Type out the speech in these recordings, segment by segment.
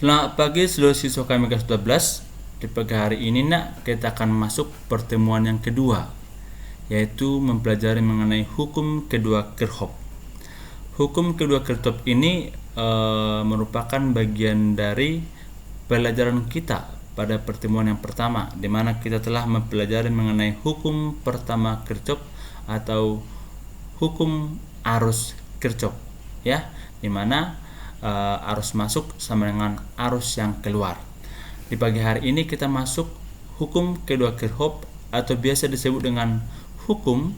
Selamat pagi seluruh siswa kami kelas 12. Di pagi hari ini kita akan masuk pertemuan yang kedua, yaitu mempelajari mengenai hukum kedua Kirchhoff. Hukum kedua Kirchhoff ini merupakan bagian dari pelajaran kita pada pertemuan yang pertama, di mana kita telah mempelajari mengenai hukum pertama Kirchhoff atau hukum arus Kirchhoff, ya, di mana arus masuk sama dengan arus yang keluar. Di pagi hari ini kita masuk hukum kedua Kirchhoff atau biasa disebut dengan hukum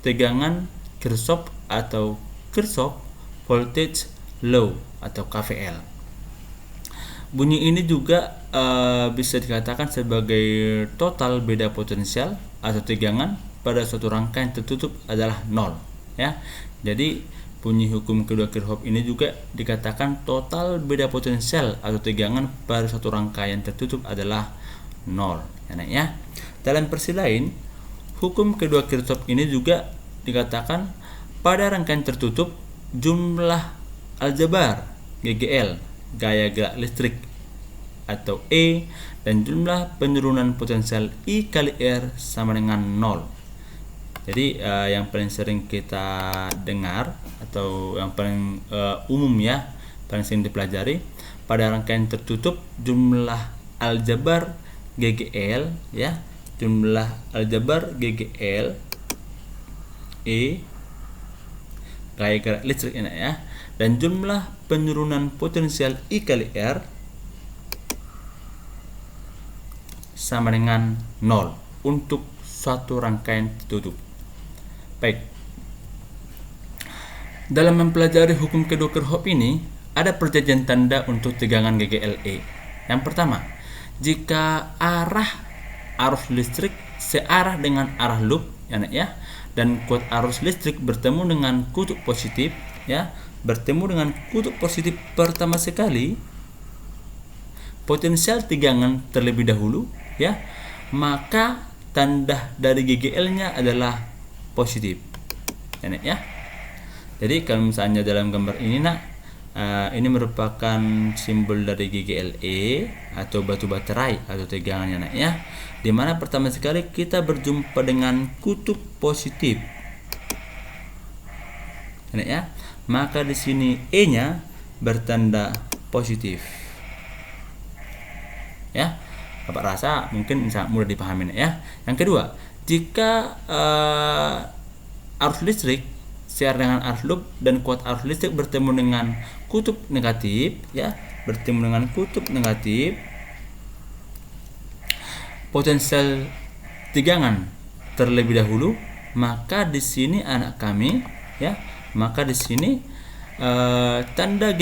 tegangan Kirchhoff atau Kirchhoff Voltage Law atau KVL. Bunyi ini juga bisa dikatakan sebagai total beda potensial atau tegangan pada suatu rangkaian tertutup adalah nol, ya. Jadi bunyi hukum kedua Kirchhoff ini juga dikatakan total beda potensial atau tegangan pada suatu rangkaian tertutup adalah nol, ya. Dalam versi lain, hukum kedua Kirchhoff ini juga dikatakan pada rangkaian tertutup jumlah aljabar GGL, gaya gerak listrik atau E, dan jumlah penurunan potensial I kali R sama dengan 0. Jadi yang paling sering kita dengar atau yang paling umum, ya, paling sering dipelajari pada rangkaian tertutup jumlah aljabar GGL, ya, jumlah aljabar GGL E, gaya gerak listrik ini, ya, dan jumlah penurunan potensial I kali R sama dengan 0 untuk suatu rangkaian tertutup. Baik. Dalam mempelajari hukum kedua Kirchhoff ini, ada perjanjian tanda untuk tegangan GGLE. Yang pertama, jika arah arus listrik searah dengan arah loop, ya, dan kuat arus listrik bertemu dengan kutub positif, ya, bertemu dengan kutub positif pertama sekali, potensial tegangan terlebih dahulu, ya, maka tanda dari GGL-nya adalah positif, ya. Jadi kalau misalnya dalam gambar ini, ini merupakan simbol dari GGLE atau batu baterai atau tegangannya, ya, dimana pertama sekali kita berjumpa dengan kutub positif, ya, maka di sini E-nya bertanda positif, ya. Bapak rasa mungkin sangat mudah dipahami, ya. Yang kedua, jika arus listrik searah dengan arus loop dan kuat arus listrik bertemu dengan kutub negatif, ya, bertemu dengan kutub negatif, potensial tegangan terlebih dahulu, maka di sini anak kami, ya, maka di sini tanda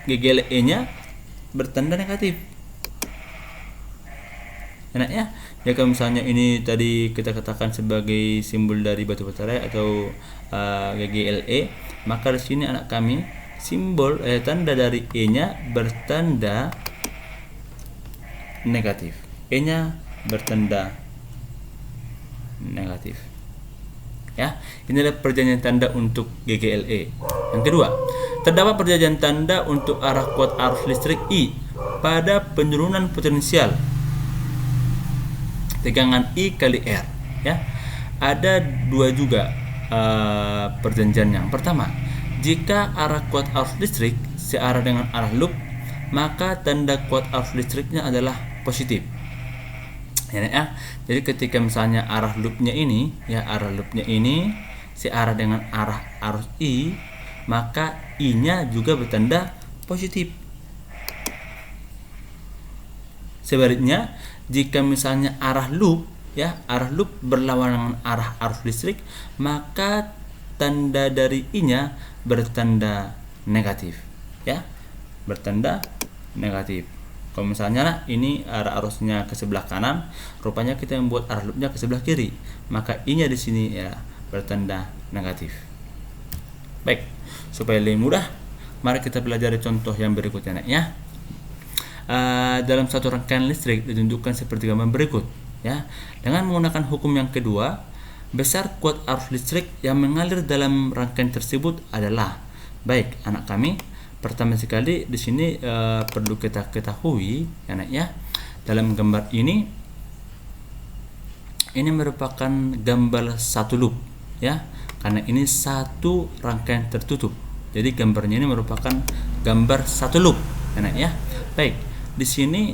GGLE-nya bertanda negatif, ya. Ya, kalau misalnya ini tadi kita katakan sebagai simbol dari batu baterai atau GGLE, maka di sini anak kami simbol tanda dari E-nya bertanda negatif. E-nya bertanda negatif. Ya, ini adalah perjanjian tanda untuk GGLE. Yang kedua, terdapat perjanjian tanda untuk arah kuat arus listrik I pada penurunan potensial tegangan I kali R, ya. Ada dua juga perjanjian. Yang pertama, jika arah kuat arus listrik searah dengan arah loop, maka tanda kuat arus listriknya adalah positif, ya. Jadi ketika misalnya arah loopnya ini, ya, arah loopnya ini searah dengan arah arus I, maka I-nya juga bertanda positif. Sebaliknya, jika misalnya arah loop, ya, arah loop berlawanan dengan arah arus listrik, maka tanda dari I-nya bertanda negatif, ya, bertanda negatif. Kalau misalnya ini arah arusnya ke sebelah kanan, rupanya kita membuat arah loopnya ke sebelah kiri, maka I-nya di sini, ya, bertanda negatif. Baik, supaya lebih mudah, mari kita pelajari contoh yang berikutnya, ya. Dalam satu rangkaian listrik ditunjukkan seperti gambar berikut, ya. Dengan menggunakan hukum yang kedua, besar kuat arus listrik yang mengalir dalam rangkaian tersebut adalah, baik anak kami, Pertama sekali di sini perlu kita ketahui ya, dalam gambar ini merupakan gambar satu loop ya, karena ini satu rangkaian tertutup. Jadi gambarnya ini merupakan gambar satu loop ya. Baik, di sini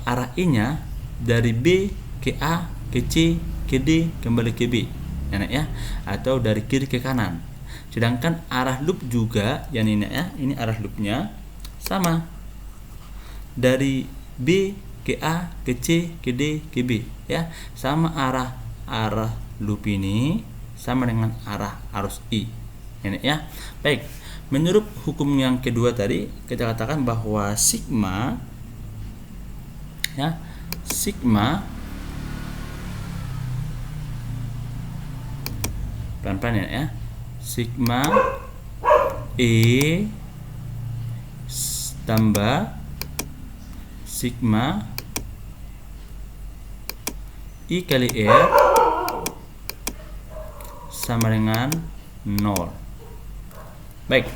arah I-nya dari B ke A ke C ke D kembali ke B ya, atau dari kiri ke kanan. Sedangkan arah loop juga yang ini ya, ini arah loopnya sama dari B ke A ke C ke D ke B ya, sama arah loop ini sama dengan arah arus I ya. Baik, menurut hukum yang kedua tadi kita katakan bahwa sigma pelan-pelan ya, sigma E tambah sigma I kali R sama dengan 0. Baik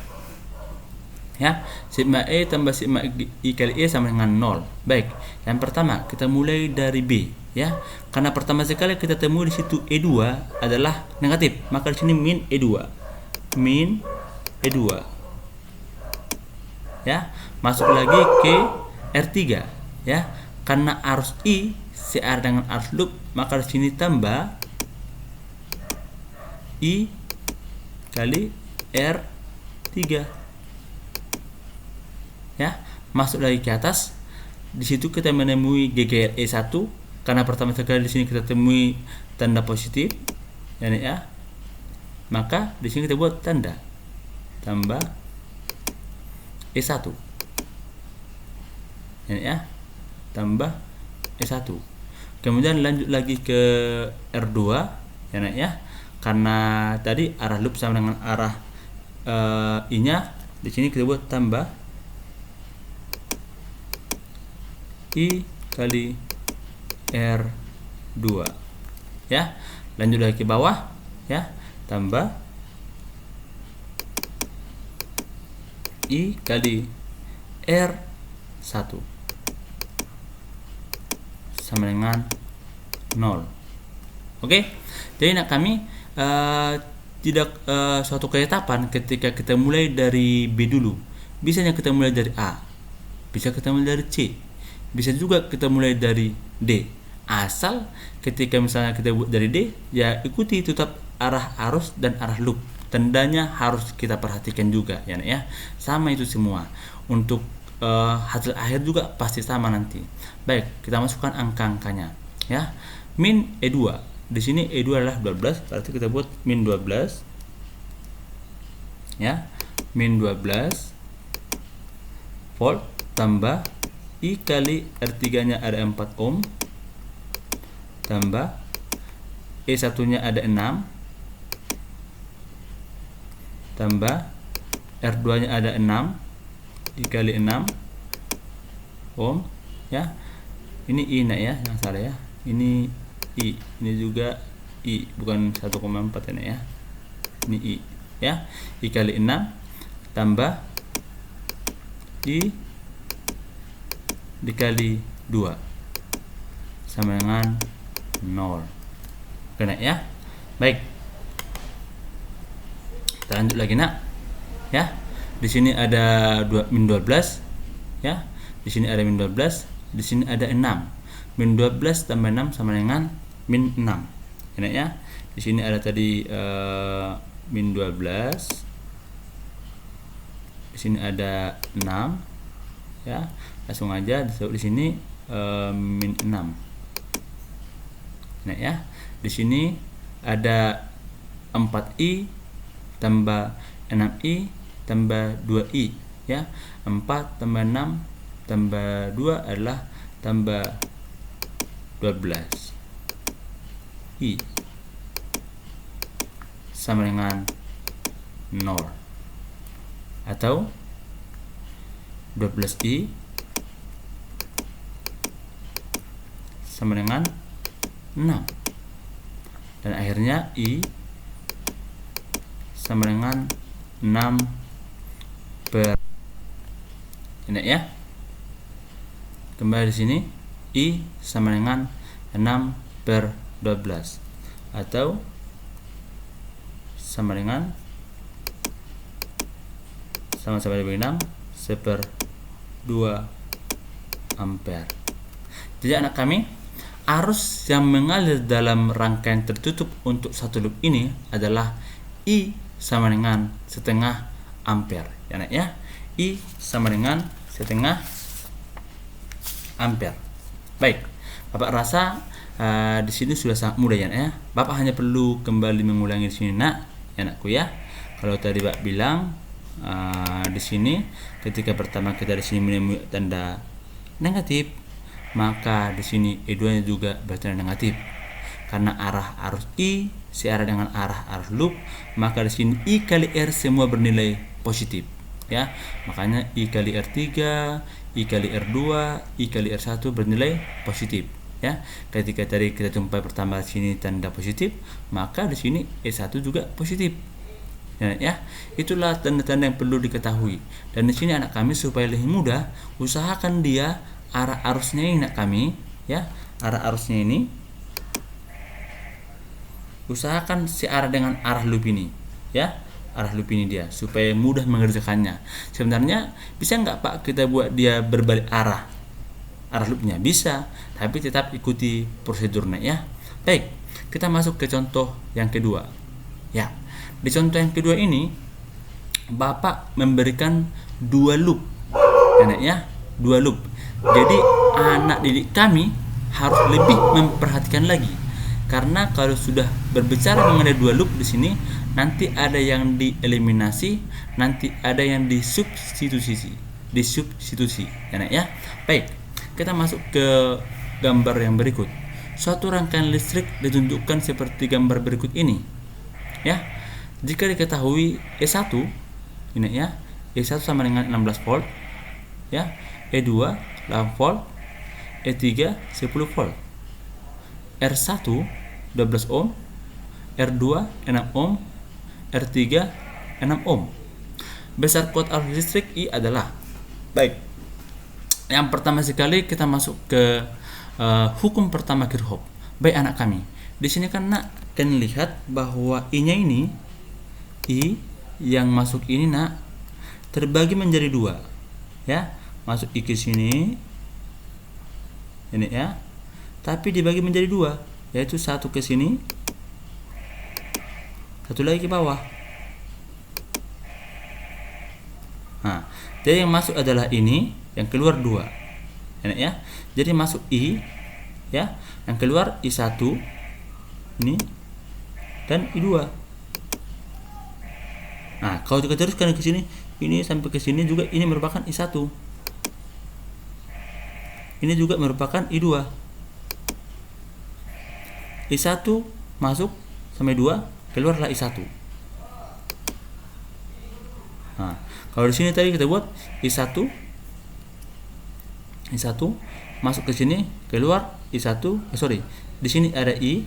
ya, sigma E tambah sigma I kali E sama dengan 0. Baik, yang pertama kita mulai dari B ya, karena pertama sekali kita temui di situ E2 adalah negatif, maka di sini min E2 ya, masuk lagi ke R3 ya, karena arus I searah dengan arus loop, maka di sini tambah I kali R3 ya, masuk lagi ke atas. Di situ kita menemui GGR E1 karena pertama sekali di sini kita temui tanda positif ya, maka di sini kita buat tanda tambah E1 ya, tambah E1. Kemudian lanjut lagi ke R2 ya, karena tadi arah loop sama dengan arah I-nya, di sini kita buat tambah I kali R2 ya. Lanjut lagi ke bawah ya, tambah I kali R1 sama dengan 0. Oke, jadi kami tidak suatu keetapan ketika kita mulai dari B dulu. Bisanya kita mulai dari A, bisa kita mulai dari C, bisa juga kita mulai dari D. Asal ketika misalnya kita buat dari D, ya ikuti tetap arah arus dan arah loop. Tandanya harus kita perhatikan juga ya. Sama itu semua. Untuk hasil akhir juga pasti sama nanti. Baik, kita masukkan angka-angkanya ya. Min E2. Di sini E2 adalah 12, berarti kita buat min 12 ya. Min 12 volt tambah I kali R3 nya ada 4 ohm tambah E1 nya ada 6 tambah R2 nya ada 6 I kali 6 ohm ya. Ini I ya, yang salah ya. Ini I, ini juga I, bukan 1,4 ya. Ini I ya. I kali 6 tambah I dikali 2 sama dengan 0. Kena ya. Baik, kita lanjut lagi ya. Di sini ada min 12 ya. Di sini ada min 12, di sini ada 6. Min 12 tambah 6 sama dengan min 6. Kena ya. Di sini ada tadi min 12. Di sini ada 6 ya. Langsung aja di sini min 6. Nah ya, di sini ada 4i tambah 6i tambah 2i ya. 4 tambah 6 tambah 2 adalah tambah 12 i sama dengan 0, atau 12i sama dengan 6, dan akhirnya I sama dengan 6/6. Ini ya. Kembali di sini I sama dengan 6/12 atau sama dengan sama-sama dibagi 6 1/2 ampere. Jadi anak kami, arus yang mengalir dalam rangkaian tertutup untuk satu loop ini adalah I sama dengan setengah ampere. Ya, anak ya. I sama dengan setengah ampere. Baik, Bapak rasa di sini sudah sangat mudah ya, nak ya. Bapak hanya perlu kembali mengulangi di sini, nak, ya, anakku ya. Kalau tadi Bapak bilang di sini ketika pertama kita di sini menemui tanda negatif, maka di sini E2-nya juga bertanda negatif. Karena arah arus I searah dengan arah arus loop, maka di sini I kali R semua bernilai positif, ya. Makanya I kali R3, I kali R2, I kali R1 bernilai positif, ya. Ketika tadi kita jumpai pertama di sini tanda positif, maka di sini E1 juga positif. Ya, itulah tanda-tanda yang perlu diketahui. Dan di sini anak kami supaya lebih mudah, usahakan dia arah arusnya ini, anak kami, ya, arah arusnya ini usahakan searah dengan arah loop ini, ya, arah loop ini dia, supaya mudah mengerjakannya. Sebenarnya bisa nggak Pak kita buat dia berbalik arah loopnya? Bisa, tapi tetap ikuti prosedurnya, ya. Baik, kita masuk ke contoh yang kedua, ya. Di contoh yang kedua ini Bapak memberikan 2 loop, ya, 2 loop. Jadi anak didik kami harus lebih memperhatikan lagi, karena kalau sudah berbicara mengenai 2 loop di sini, nanti ada yang dieliminasi, nanti ada yang disubstitusi, ya. Baik, kita masuk ke gambar yang berikut. Suatu rangkaian listrik ditunjukkan seperti gambar berikut ini, ya. Jika diketahui E1 ini, ya, E1 sama dengan 16 volt, ya, E2 8 volt, E3 10 volt, R1 12 ohm, R2 6 ohm, R3 6 ohm. Besar kuat arus listrik I adalah, baik, yang pertama sekali kita masuk ke hukum pertama Kirchhoff. Baik anak kami, di sini kan nak kan lihat bahwa I-nya ini, I yang masuk ini, nak, terbagi menjadi 2, ya. Masuk I ke sini ini, ya, tapi dibagi menjadi 2, yaitu satu ke sini, satu lagi ke bawah. Nah, jadi yang masuk adalah ini, yang keluar 2, ya. Jadi masuk I, ya, yang keluar I1 ini dan I2. Nah, kalau kita teruskan ke sini, ini sampai ke sini juga ini merupakan I1. Ini juga merupakan I2. I1 masuk sampai 2, keluarlah I1. Nah, kalau di sini tadi kita buat I1 masuk ke sini, keluar I1, di sini ada I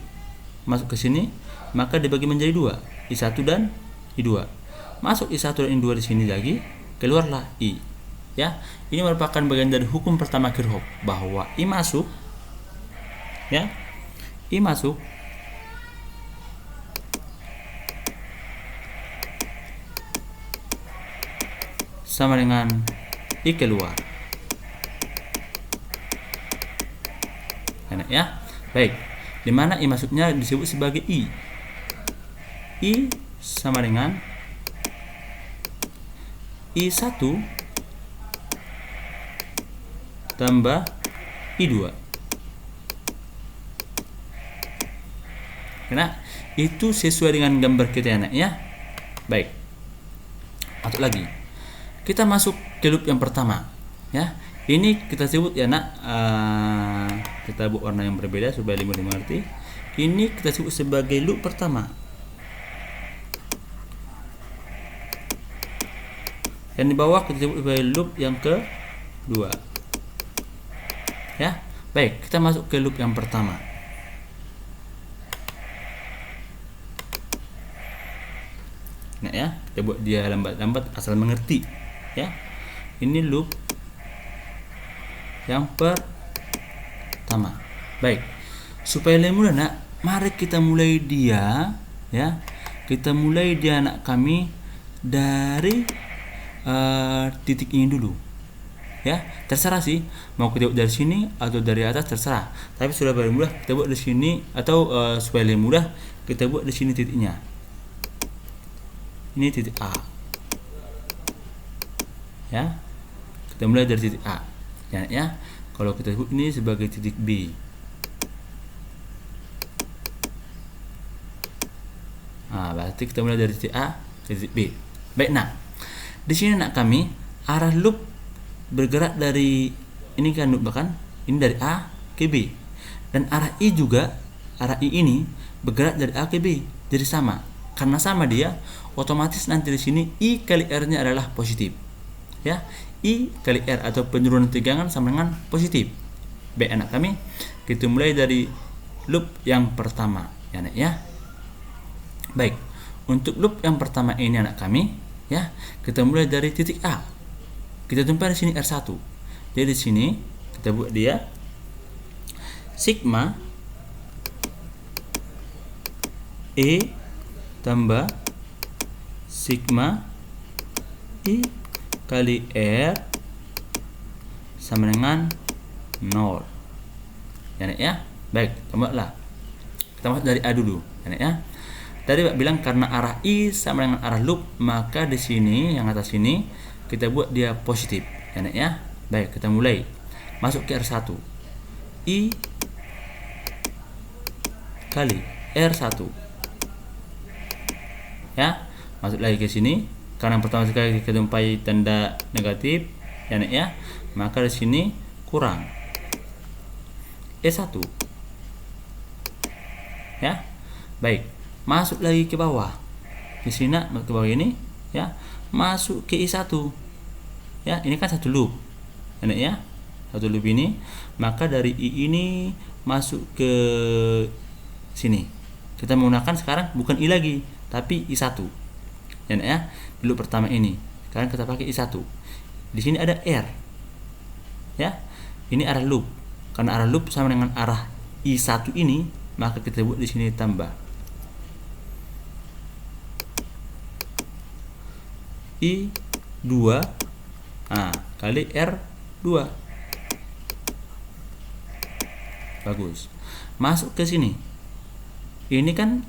masuk ke sini, maka dibagi menjadi 2, I1 dan I2. Masuk I1 dan I2 di sini lagi, keluarlah I, ya. Ini merupakan bagian dari hukum pertama Kirchhoff, bahwa I masuk, ya, I masuk sama dengan I keluar, enak, ya. Baik, dimana I masuknya disebut sebagai I sama dengan I1 tambah I2. Karena itu sesuai dengan gambar kita, anak, ya. Baik, masuk lagi, kita masuk ke loop yang pertama, ya. Ini kita sebut, ya, nak, kita buat warna yang berbeda supaya lebih mengerti. Ini kita sebut sebagai loop pertama. Dan di bawah kita sebut sebagai loop yang kedua, ya. Baik, kita masuk ke loop yang pertama. Nah, ya, kita buat dia lambat-lambat asal mengerti, ya. Ini loop yang pertama. Baik, supaya lebih mudah nak, mari kita mulai dia ya. Kita mulai dia anak kami dari titik ini dulu. Ya, terserah sih mau kita buat dari sini atau dari atas, terserah. Tapi sudah paling mudah kita buat di sini, atau supaya lebih mudah kita buat di sini titiknya. Ini titik A. Ya. Kita mulai dari titik A. Ya. Kalau kita sebut ini sebagai titik B. Nah, berarti kita mulai dari titik A ke titik B. Baik, nah. Di sini nak kami arah loop bergerak dari ini kan loop bahkan ini dari A ke B, dan arah I juga, arah I ini bergerak dari A ke B. Jadi sama. Karena sama dia, otomatis nanti di sini I kali R-nya adalah positif. Ya, I kali R atau penurunan tegangan sama dengan positif. Baik anak kami, kita mulai dari loop yang pertama ya anak ya. Baik, untuk loop yang pertama ini anak kami ya, kita mulai dari titik A. Kita tumpah di sini R1. Jadi di sini kita buat dia sigma E tambah sigma I kali R sama dengan 0. Ya. Baik, kita buatlah. Kita masuk dari A dulu, ya. Tadi Pak bilang karena arah I sama dengan arah loop, maka di sini yang atas ini kita buat dia positif, ya. Baik, kita mulai masuk ke R1. I kali R1. Ya, masuk lagi ke sini. Karena pertama sekali kita jumpai tanda negatif, ya. Maka di sini kurang E1. Ya. Baik, masuk lagi ke bawah. Di sini ke bawah ini, ya. Masuk ke I1. Ya, ini kan satu loop. Ya. Satu loop ini, maka dari I ini masuk ke sini. Kita menggunakan sekarang bukan I lagi, tapi I1. Ya. Di loop pertama ini. Sekarang kita pakai I1. Di sini ada R. Ya. Ini arah loop. Karena arah loop sama dengan arah I1 ini, maka kita buat di sini tambah I2 kali R2. Bagus. Masuk ke sini. Ini kan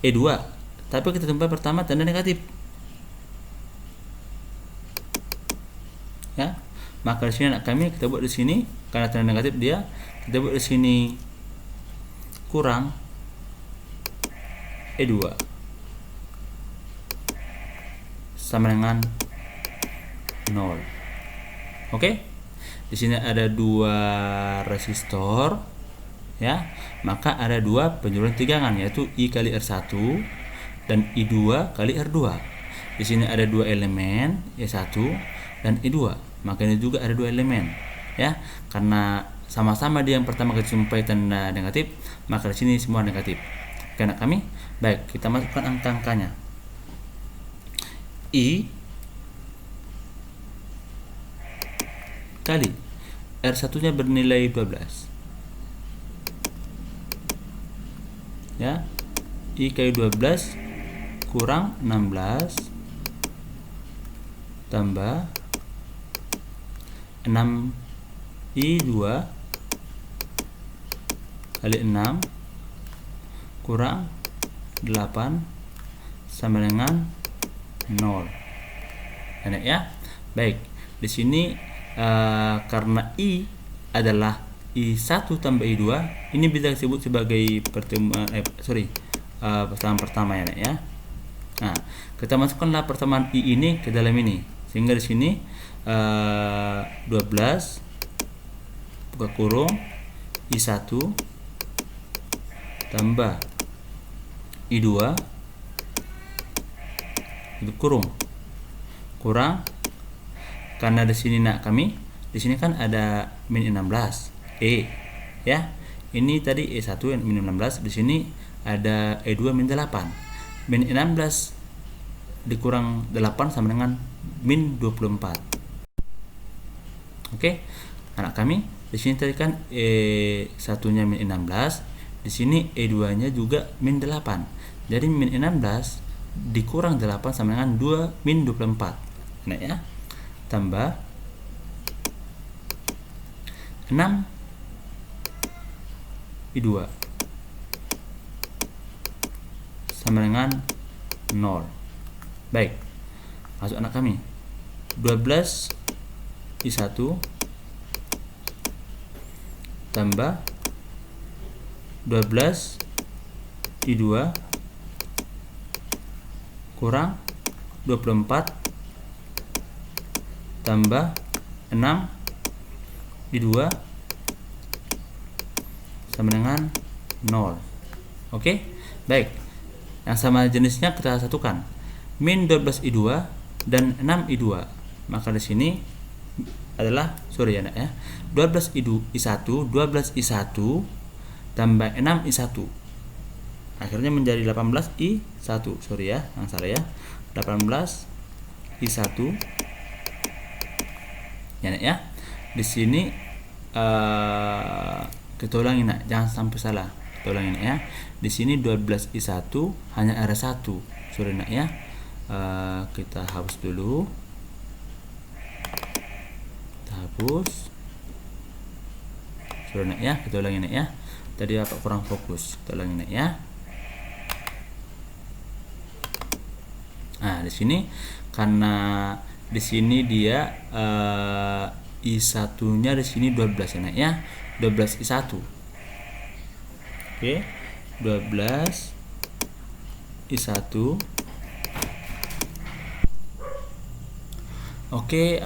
E2, tapi kita tempat pertama tanda negatif. Ya. Maka di sini anak kami kita buat di sini karena tanda negatif dia, kita buat di sini kurang E2 sama dengan 0. Oke. Di sini ada dua resistor ya. Maka ada dua penurunan tegangan, yaitu I kali R1 dan I2 kali R2. Di sini ada dua elemen, E1 dan E2. Maka ini juga ada dua elemen ya. Karena sama-sama dia yang pertama kita jumpai tanda negatif, maka di sini semua negatif. Karena kami, baik, kita masukkan angka-angkanya. I kali R1 nya bernilai 12 ya. I kali 12 kurang 16 tambah 6 I2 kali 6 kurang 8 sama dengan 0. Enak ya. Baik, di sini karena I adalah I1 tambah I2, ini bisa disebut sebagai pertemuan persamaan pertama ya. Nah, kita masukkanlah persamaan I ini ke dalam ini, sehingga di sini 12 buka kurung I1 tambah I2 itu kurung karena di sini nak kami di sini kan ada min 16 ya. Ini tadi E1 yang min 16, di sini ada E2 min 8. Min 16 dikurang 8 sama dengan min 24. Oke, anak kami, Di sini tadi kan satunya min 16, di sini E2-nya juga min 8. Jadi min 16 dikurang 8 sama dengan 2 min 24. Nah ya. Tambah 6 I2 sama dengan 0. Baik. Masuk anak kami. 12 I1 tambah 12 I2 kurang 24 tambah 6 I2 sama dengan 0. Oke? Baik. Yang sama jenisnya kita satukan. Min 12 I2 dan 6 I2. Maka di sini adalah ya nak ya. 12 I1 tambah 6 I1. Akhirnya menjadi 18 I1. Ya, yang salah ya. 18 I1. Ya nak ya. Di sini kita ulangi nak, jangan sampai salah. Kita ulangi nak ya. Di sini 12 I1 hanya ada 1. Nak ya. Kita hapus dulu. Hapus. Nak ya, kita ulangi nak ya. Tadi apa kurang fokus. Kita ulangi nak ya. Nah, di sini karena di sini dia I1-nya di sini 12 ya nak ya. 12 I1. Oke. 12 I1. Oke,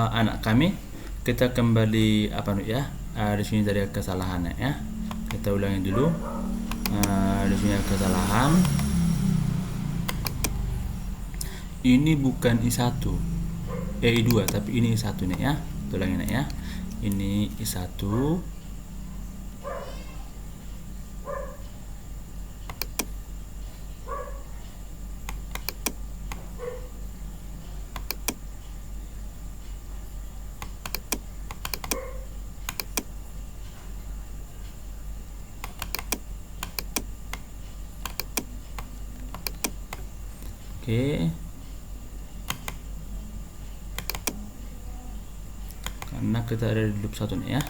anak kami, kita kembali ya? Di sini tadi ada kesalahan ya. Kita ulangi dulu. Di sini ada kesalahan. Ini bukan I1, I2, tapi ini I1 nih ya. Kita ulangi ya. Ini I1. Oke. Karena kita ada di loop 1 nih ya.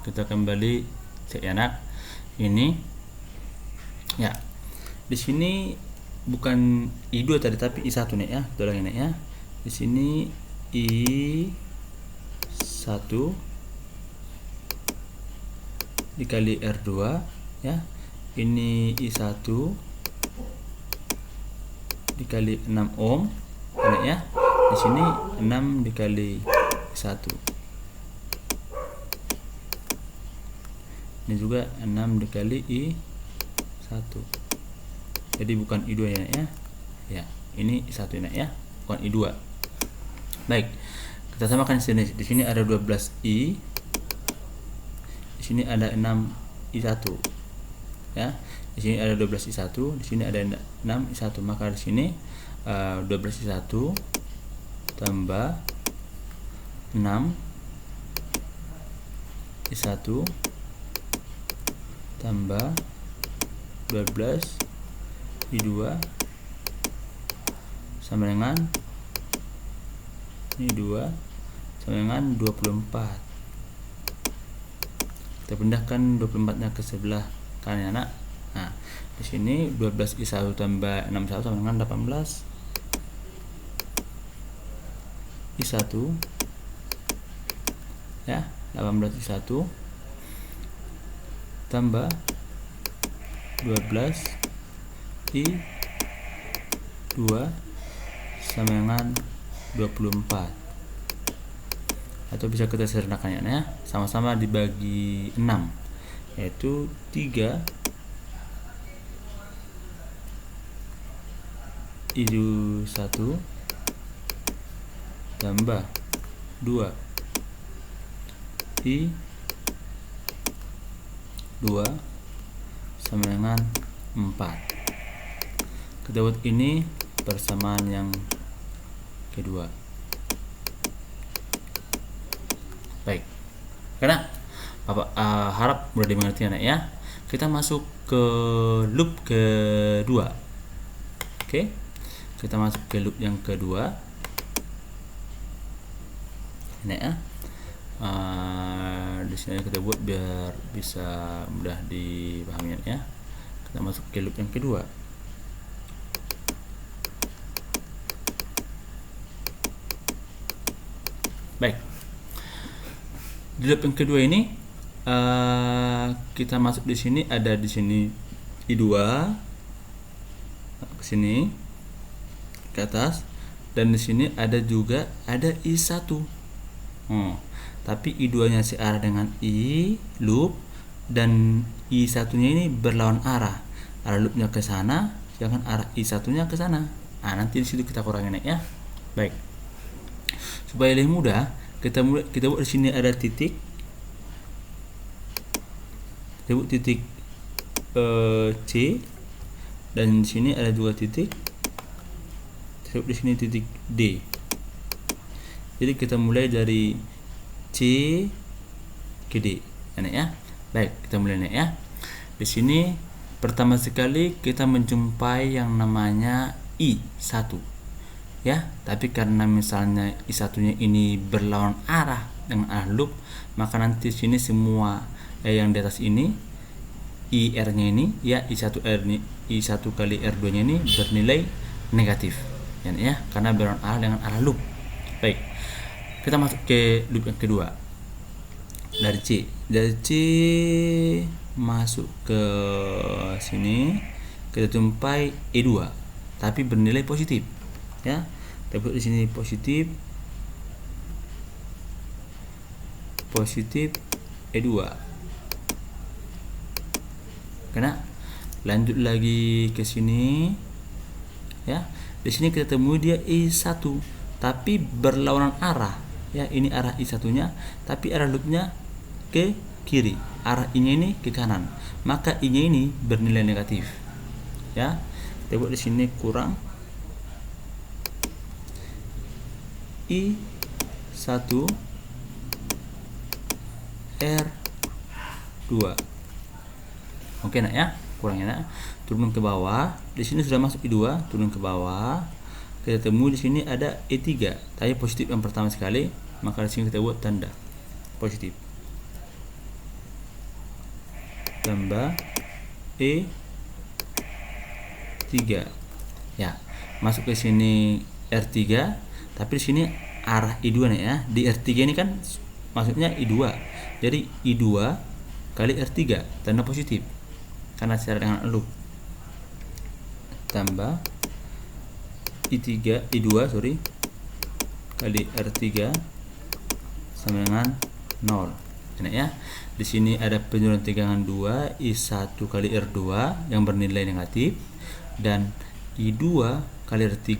Kita kembali cek ya nak. Ini ya. Di sini bukan I2 tadi tapi I1 nih ya. Kita ulangi nih ya. Di sini I1 dikali R2 ya. Ini I1 dikali 6 ohm ya. Di sini 6 dikali 1. Ini juga 6 dikali I1. Jadi bukan I2 ya. Ya, ini I1 ya, bukan I2. Baik. Kita samakan di sini. Di sini ada 12 I. Di sini ada 6 I1. Ya. Di sini ada 12 I1, di sini ada 6 I1. Maka di sini 12 I1 tambah 6 I1 tambah 12 I2 sama dengan ini 2 sama dengan 24. Kita pindahkan 24-nya ke sebelah kanan anak. Nah, di sini 12 I1 tambah 6 I1 sama dengan 18 I1 ya, 18 I1 tambah 12 I2 sama dengan 24. Atau bisa kita sederhanakannya ya, sama-sama dibagi 6, yaitu 3 I1 tambah 2 I2 sama dengan 4. Kita buat ini persamaan yang kedua. Baik. Karena Harap mudah dimengerti anak ya. Kita masuk ke loop kedua. Oke. Kita masuk ke loop yang kedua. Ini ya. Di sini kita buat biar bisa mudah dipahami ya. Kita masuk ke loop yang kedua. Baik. Di loop yang kedua ini kita masuk di sini, ada di sini I2 ke sini ke atas, dan di sini ada juga ada I1. Tapi I2-nya searah dengan I loop, dan I1-nya ini berlawan arah. Arah loopnya ke sana, sedangkan arah I1-nya ke sana. Nanti di situ kita kurangin ya. Baik. Supaya lebih mudah, kita buat di sini ada titik. Kita buat titik C, dan di sini ada juga titik. Kita buat di sini titik D. Jadi kita mulai dari C ke D, ya. Baik, kita mulai ya. Di sini pertama sekali kita menjumpai yang namanya I1. Ya, tapi karena misalnya I1-nya ini berlawan arah dengan arah loop, maka nanti sini semua yang di atas ini IR-nya ini ya I1R ini, I1 kali R2-nya ini bernilai negatif. Ya, karena berlawan arah dengan arah loop. Baik. Kita masuk ke loop yang kedua. Dari C masuk ke sini, kita jumpai E2 tapi bernilai positif. Ya, kita buat di sini positif E2. Karena lanjut lagi ke sini, ya. Di sini kita temui dia I1 tapi berlawanan arah. Ya, ini arah I1-nya, tapi arah loopnya ke kiri, arah I-nya ini ke kanan. Maka I-nya ini bernilai negatif. Ya, kita buat di sini kurang I1 R2. Oke nak ya, kurangnya nak. Turun ke bawah. Di sini sudah masuk I2, turun ke bawah. Kita temui di sini ada E3, tapi positif yang pertama sekali, maka di sini kita buat tanda positif. Tambah E3. Ya, masuk ke sini R3, tapi di sini arah I2 nih ya. Di R3 ini kan maksudnya I2. Jadi I2 kali R3 tanda positif karena secara dengan loop. Tambah I2 kali R3 sama dengan 0. Enak ya. Di sini ada penurunan tegangan 2 I1 kali R2 yang bernilai negatif, dan I2 kali R3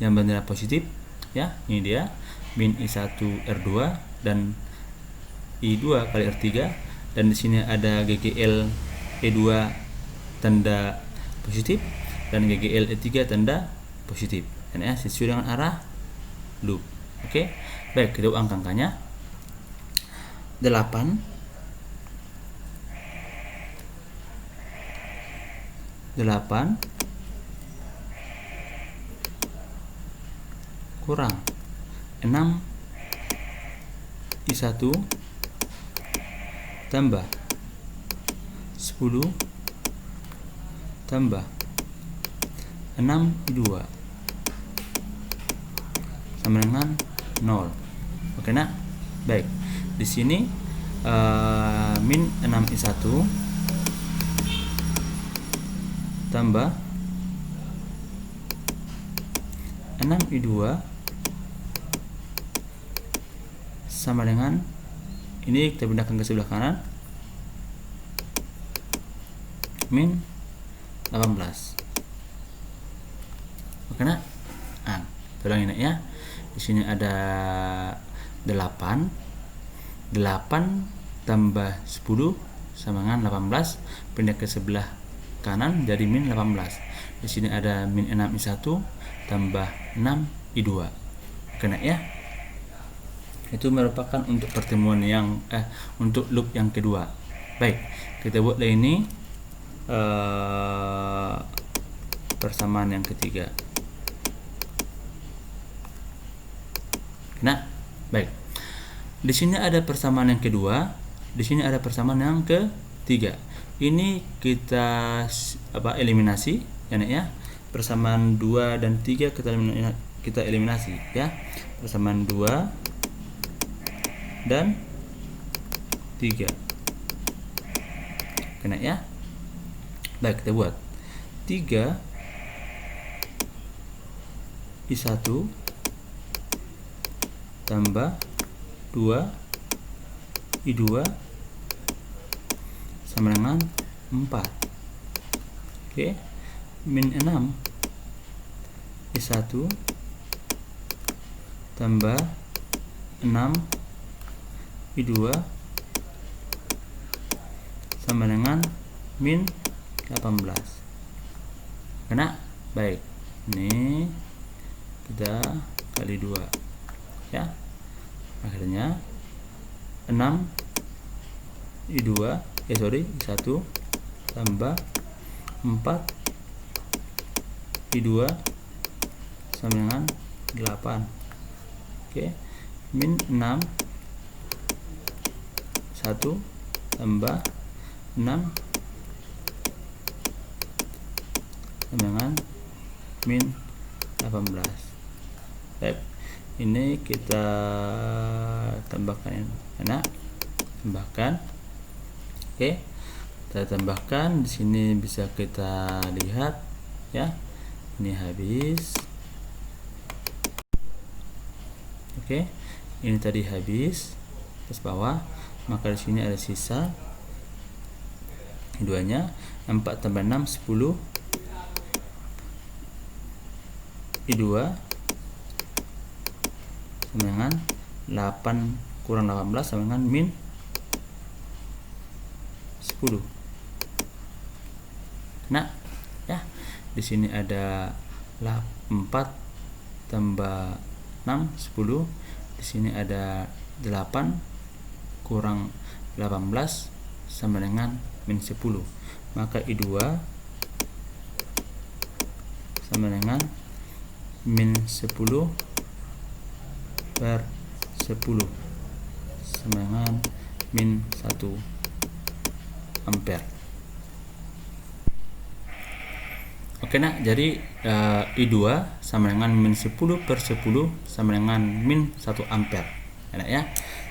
yang bernilai positif. Ya, ini dia min I1 R2 dan I2 kali R3, dan di sini ada GGL E2 tanda positif dan GGL E3 tanda positif. Dan ya, sesuai dengan arah loop. Oke. Baik, kita angka-angkanya. 8 kurang 6 I1 tambah 10 tambah 6 I2 sama dengan 0. Oke nak? Baik. Di sini min 6 I1 tambah 6 I2 sama dengan, ini kita pindahkan ke sebelah kanan, min 18. Oke nak? Tolong ini ya. Di sini ada 8 tambah 10 sama dengan 18, pindah ke sebelah kanan jadi min 18. Di sini ada min 6 I1 tambah 6 I2. Kena ya. Itu merupakan untuk pertemuan yang untuk loop yang kedua. Baik, kita buatlah ini persamaan yang ketiga. Nah, baik. Di sini ada persamaan yang kedua, di sini ada persamaan yang ketiga. Ini kita eliminasi ya. Persamaan 2 dan 3 kita eliminasi ya. Persamaan 2 dan 3. Kena ya? Baik, kita buat 3 I1 tambah 2 I2 sama dengan 4. Oke. Min 6 I1 tambah 6 I2 sama dengan min 18. Kena? Baik. Ini kita kali 2 ya. Akhirnya 6 I2 I1 tambah 4 I2 sama dengan 8. Oke. Min 6 1 tambah 6 sama dengan min 18. Baik. Ini kita tambahkan tambahkan. Oke. Kita tambahkan di sini bisa kita lihat ya. Ini habis. Oke. Ini tadi habis atas bawah, maka di sini ada sisa keduanya 4 tambah 6 10 I2 sama dengan 8 kurang 18 sama dengan min 10. Nah, ya. Di sini ada 4 tambah 6 10. Di sini ada 8 kurang 18 sama dengan min 10. Maka I2 sama dengan min 10 per 10 sama dengan min 1 ampere. Oke, nah, jadi I2 sama dengan min 10 per 10 sama dengan min 1 ampere. Enak ya.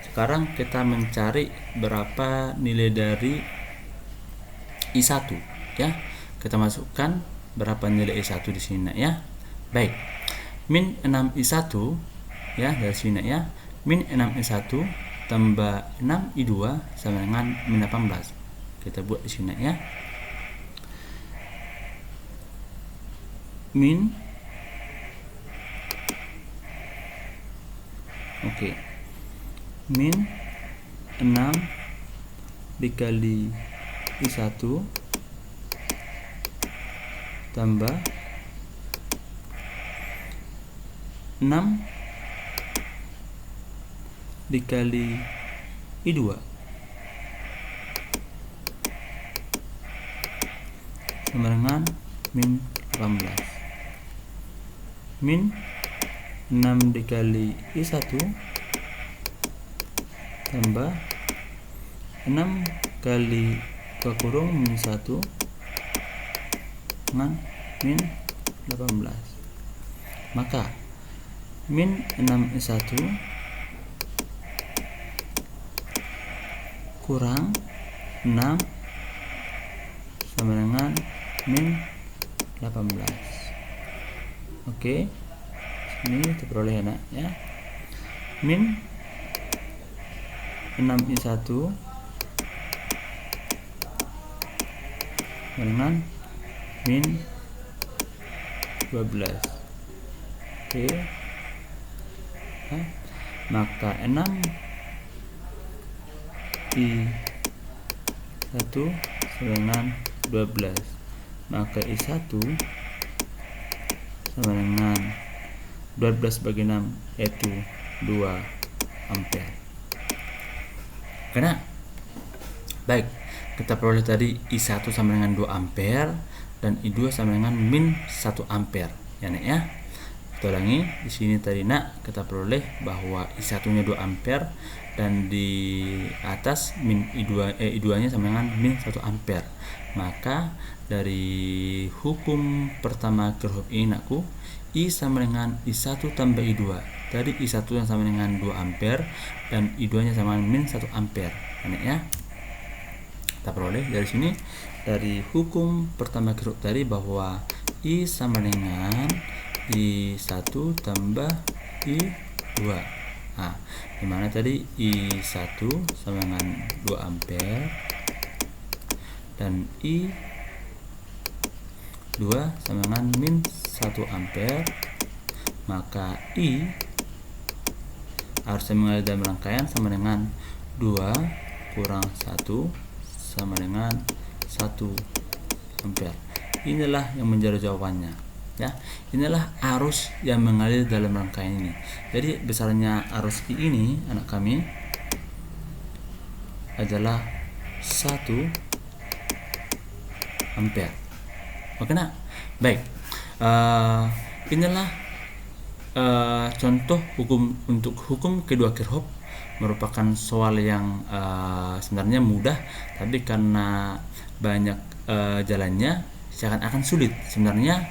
Sekarang kita mencari berapa nilai dari I1 ya. Kita masukkan berapa nilai I1 di sini ya. Baik. Min 6 I1 ya dari sini ya. Min 6 I1 tambah 6 I2 sama dengan min 18. Kita buat di sini ya. Min min 6 dikali I1 tambah 6 dikali I2 sama dengan min 18. Min 6 dikali I1 tambah 6 kali 2 kurung min 1 dengan min 18. Maka min 6 I1 kurang 6 sama dengan min 18. Oke, ini terperoleh ya. Min 6 I1 dengan min 12. Oke. Maka 6 I1 dengan 12. Maka I1 sama dengan 12 bagi 6 yaitu 2 ampere. Karena baik, kita peroleh tadi I1 sama dengan 2 ampere dan I2 sama dengan min 1 ampere. Ya, Nak ya. Kita ulangi, di sini tadi Nak kita peroleh bahwa I1-nya 2 ampere dan di atas min I2-nya sama dengan min 1 ampere. Maka dari hukum pertama Kirchhoff ini Nakku, I sama dengan I1 tambah I2. Tadi I1 yang sama dengan 2 ampere dan I2-nya sama dengan min 1 ampere. Ya. Kita peroleh dari sini, dari hukum pertama Kirchhoff tadi bahwa I sama dengan I1 tambah I2. Nah, dimana tadi I1 sama dengan 2 ampere dan I2 sama dengan min 1 ampere, maka I harusnya mengalir dalam rangkaian sama dengan 2 kurang 1 sama dengan 1 ampere. Inilah yang menjadi jawabannya. Ya, inilah arus yang mengalir dalam rangkaian ini. Jadi besarnya arus I ini anak kami adalah 1 ampere. Oke nak? Baik. Inilah contoh untuk hukum kedua Kirchhoff. Merupakan soal yang sebenarnya mudah, tapi karena banyak jalannya seakan-akan sulit. Sebenarnya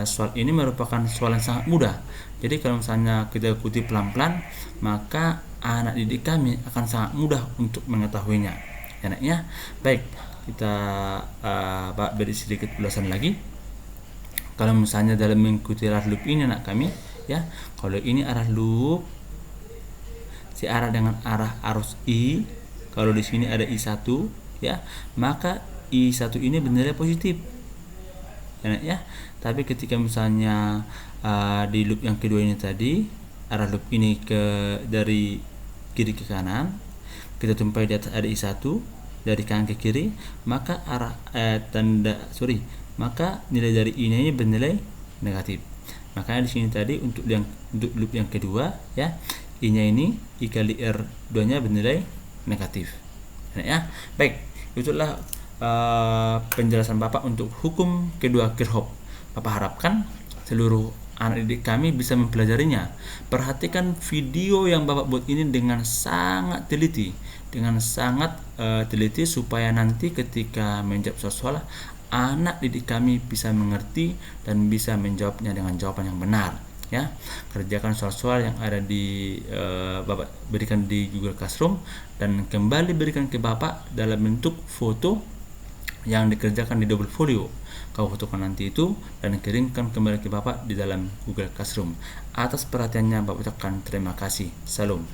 soal ini merupakan soal yang sangat mudah. Jadi kalau misalnya kita ikuti pelan-pelan, maka anak didik kami akan sangat mudah untuk mengetahuinya. Ya, baik, kita beri sedikit ulasan lagi. Kalau misalnya dalam mengikuti arah loop ini anak kami, ya, kalau ini arah loop searah dengan arah arus I, kalau di sini ada I1, ya, maka I1 ini benarnya positif. Ya. Tapi ketika misalnya di loop yang kedua ini tadi, arah loop ini dari kiri ke kanan, kita tumpai di atas ada I1, dari kanan ke kiri, maka maka nilai dari I-nya ini bernilai negatif. Makanya di sini tadi untuk loop yang kedua, ya, I-nya ini I kali R2-nya bernilai negatif. Ya. Baik, itulah penjelasan Bapak untuk hukum kedua Kirchhoff. Bapak harapkan seluruh anak didik kami bisa mempelajarinya. Perhatikan video yang Bapak buat ini dengan sangat teliti, supaya nanti ketika menjawab soal anak didik kami bisa mengerti dan bisa menjawabnya dengan jawaban yang benar. Ya, kerjakan soal-soal yang ada di Bapak berikan di Google Classroom dan kembali berikan ke Bapak dalam bentuk foto yang dikerjakan di double folio. Kau fotokan nanti itu dan kirimkan kembali ke Bapak di dalam Google Classroom. Atas perhatiannya Bapak ucapkan terima kasih. Salam.